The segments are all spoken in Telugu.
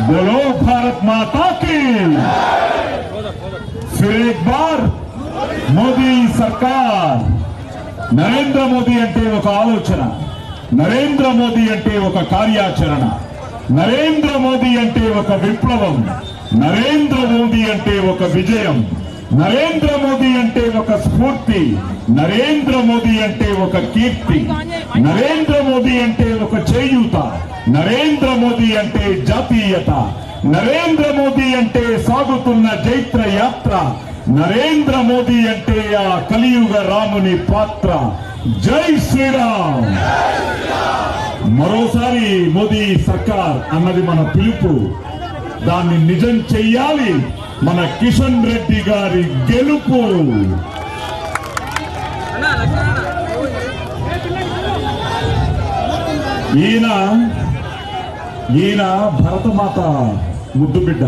बोलो भारत माता की। फिर एक बार మోదీ సర్కార్. నరేంద్ర మోదీ అంటే ఒక ఆలోచన, నరేంద్ర మోదీ అంటే ఒక కార్యాచరణ, నరేంద్ర మోదీ అంటే ఒక విప్లవం, నరేంద్ర మోదీ అంటే ఒక విజయం, నరేంద్ర మోదీ అంటే ఒక స్ఫూర్తి, నరేంద్ర మోదీ అంటే ఒక కీర్తి, నరేంద్ర మోదీ అంటే ఒక చేయూత, నరేంద్ర మోదీ అంటే జాతీయత, నరేంద్ర మోదీ అంటే సాగుతున్న జైత్ర యాత్ర, నరేంద్ర మోదీ అంటే ఆ కలియుగ రాముని పాత్ర. జై శ్రీరామ్. మరోసారి మోదీ సర్కార్ అన్నది మన పిలుపు. దాన్ని నిజం చెయ్యాలి. మన కిషన్ రెడ్డి గారి గెలుపు. ఈయన భరతమాత ముద్దు బిడ్డ.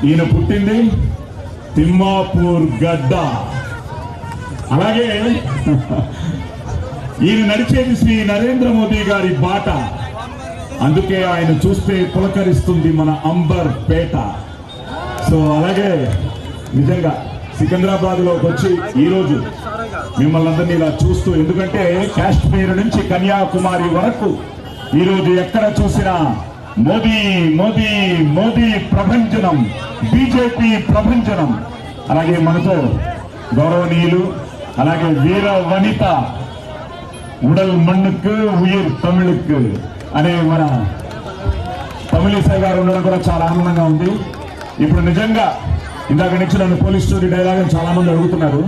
ఈయన పుట్టింది తిమ్మాపూర్ గడ్డ. అలాగే ఈయన నడిచేది శ్రీ నరేంద్ర మోదీ గారి బాట. అందుకే ఆయన చూస్తే పులకరిస్తుంది మన అంబర్ పేట. సో అలాగే నిజంగా సికింద్రాబాద్ లోకి వచ్చి ఈ రోజు మిమ్మల్ని అందరినీ ఇలా చూస్తూ, ఎందుకంటే కాశ్మీర్ నుంచి కన్యాకుమారి వరకు ఈ రోజు ఎక్కడ చూసినా మోదీ మోదీ మోదీ ప్రభంజనం, బీజేపీ ప్రభంజనం. అలాగే మనతో గౌరవనీయులు, అలాగే వీర వనిత, ఉడల్ మண்ணுக்கு ఉయిర్ తమిళకు అనే మన తమిళిసై గారు ఉండడం కూడా చాలా ఆనందంగా ఉంది. ఇప్పుడు నిజంగా ఇందాక నుంచి నన్ను పోలీస్ స్టోరీ డైలాగ్ అని చాలా మంది అడుగుతున్నారు.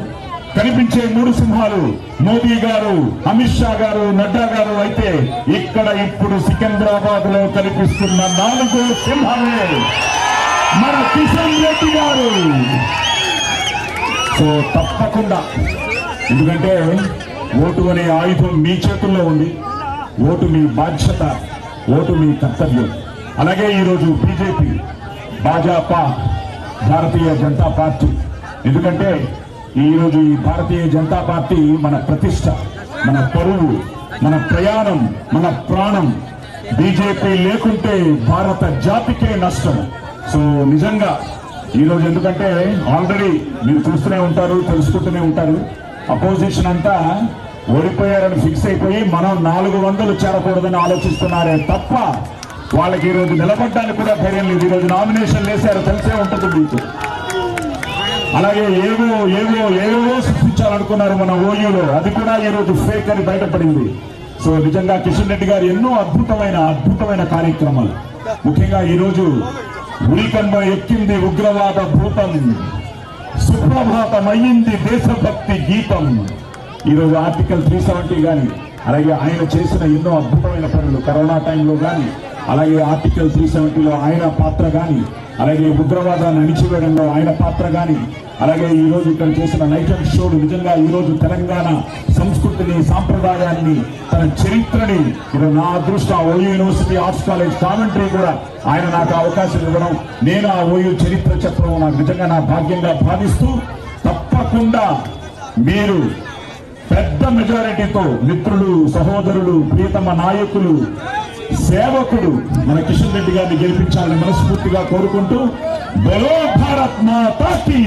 కనిపించే మూడు సింహాలు మోదీ గారు, అమిత్ షా గారు, నడ్డా గారు అయితే ఇక్కడ ఇప్పుడు సికింద్రాబాద్ లో కనిపిస్తున్న నాలుగో సింహమే మన కిషన్ రెడ్డి గారు. సో తప్పకుండా, ఎందుకంటే ఓటు అనే ఆయుధం మీ చేతుల్లో ఉంది. ఓటు మీ బాధ్యత, ఓటు మీ కర్తవ్యం. అలాగే ఈరోజు బీజేపీ, భాజపా, భారతీయ జనతా పార్టీ, ఎందుకంటే ఈరోజు ఈ భారతీయ జనతా పార్టీ మన ప్రతిష్ట, మన పరువు, మన ప్రయాణం, మన ప్రాణం. బీజేపీ లేకుంటే భారత జాతికే నష్టం. సో నిజంగా ఈరోజు ఎందుకంటే ఆల్రెడీ మీరు చూస్తూనే ఉంటారు, తెలుసుకుంటూనే ఉంటారు, అపోజిషన్ అంతా ఓడిపోయారని ఫిక్స్ అయిపోయి మనం 400 చేరకూడదని ఆలోచిస్తున్నారే తప్ప వాళ్ళకి ఈరోజు నిలబడ్డానికి కూడా ధైర్యం లేదు. ఈరోజు నామినేషన్ వేశారు, తెలిసే ఉంటుంది మీకు. అలాగే ఏవో ఏవో ఏవో సృష్టించాలనుకున్నారు మన ఓయూలో, అది కూడా ఈరోజు ఫేక్ అని బయటపడింది. సో నిజంగా కిషన్ రెడ్డి గారు ఎన్నో అద్భుతమైన కార్యక్రమాలు, ముఖ్యంగా ఈరోజు ఉరికంబ ఎక్కింది ఉగ్రవాద భూతం, సుప్రభాతమయ్యింది దేశభక్తి గీతం. ఈరోజు ఆర్టికల్ 370 కానీ, అలాగే ఆయన చేసిన ఎన్నో అద్భుతమైన పనులు కరోనా టైంలో కానీ, అలాగే ఆర్టికల్ 370లో ఆయన పాత్ర కానీ, అలాగే ఉగ్రవాదాన్ని అణిచివేయడంలో ఆయన పాత్ర కానీ, అలాగే ఈ రోజు ఇక్కడ చేసిన నైట్ అండ్ షోలు, నిజంగా ఈ రోజు తెలంగాణ సంస్కృతిని, సాంప్రదాయాన్ని, తన చరిత్రని, ఇది నా అదృష్టం. OU university arts college commentary కూడా ఆయన నాకు అవకాశం ఇవ్వడం, నేను ఆ ఓయూ చరిత్ర చెప్పడం నాకు నిజంగా నా భాగ్యంగా భావిస్తూ, తప్పకుండా మీరు పెద్ద మెజారిటీతో మిత్రులు, సహోదరులు, ప్రియతమ నాయకులు, సేవకుడు మన కిషన్ రెడ్డి గారిని గెలిపించాలని మనస్ఫూర్తిగా కోరుకుంటూ, బలో భారత్ మాతా కీ.